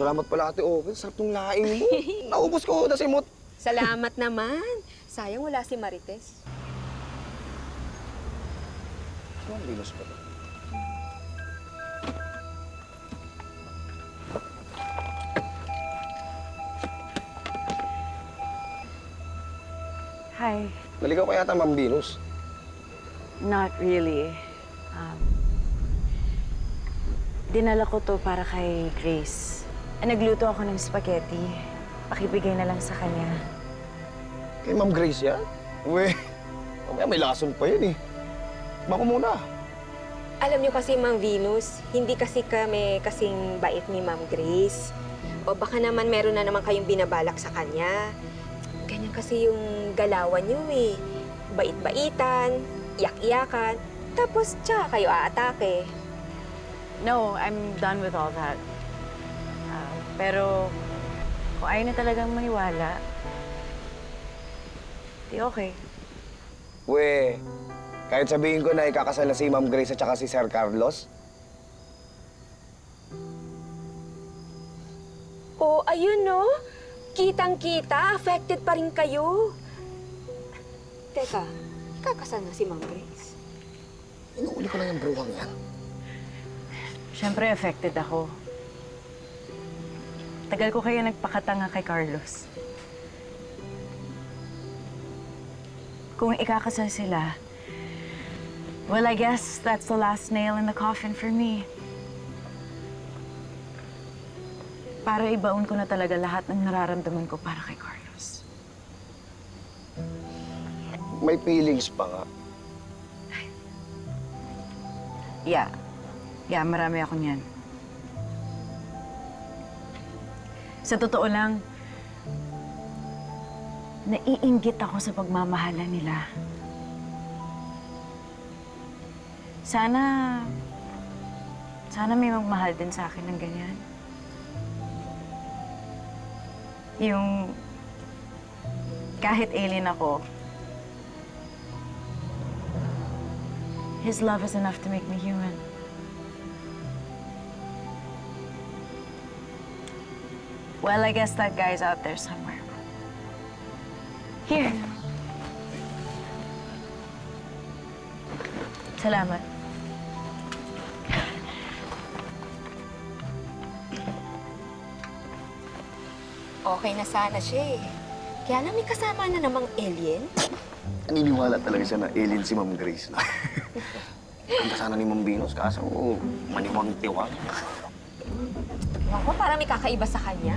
Salamat pala, Ate Owen. Sarap nung laing mo. Naubos ko na simot. Salamat naman. Sayang wala si Marites. Ano Venus pa to? Hi. Naligaw ka yata, Ma'am Venus. Not really. Dinala ko to para kay Grace. Nagluto ako ng spaghetti. Pakibigay na lang sa kanya. Kay Ma'am Grace yan? Uwe, mamaya may lason pa yun eh. Bako muna. Alam niyo kasi, Ma'am Venus, hindi kasi kami kasing bait ni Ma'am Grace. O baka naman meron na naman kayong binabalak sa kanya. Ganyan kasi yung galawan niyo eh. Bait-baitan, iyak-iyakan, tapos tsaka kayo aatake. No, I'm done with all that. Pero kung ayaw na talagang maniwala, di okay. Uwe, kahit sabihin ko na ikakasal na si Ma'am Grace at saka si Sir Carlos, Oh, ayun no. Kitang-kita, affected pa rin kayo. Teka, kakasal na si Ma'am Grace. inuuli ko lang yung bruhang yan. Siyempre, affected ako. Tagal ko kaya nagpakatanga kay Carlos. Kung ikakasal sila, well, I guess that's the last nail in the coffin for me. Para ibaon ko na talaga lahat ng nararamdaman ko para kay Carlos. May feelings pa nga. Yeah, marami ako niyan. Sa totoo lang, naiinggit ako sa pagmamahalan nila. Sana may magmahal din sa akin ng ganyan. Yung kahit alien ako, his love is enough to make me human. Well, I guess that guy's out there somewhere. Here. Salamat. Okay na sana siya eh. Kaya lang may kasama na namang alien. Naniniwala talaga siya na alien si Ma'am Grace. Ang sana ni Ma'am Venus, kaso maniwang tiwang. Ako, parang may kakaiba sa kanya.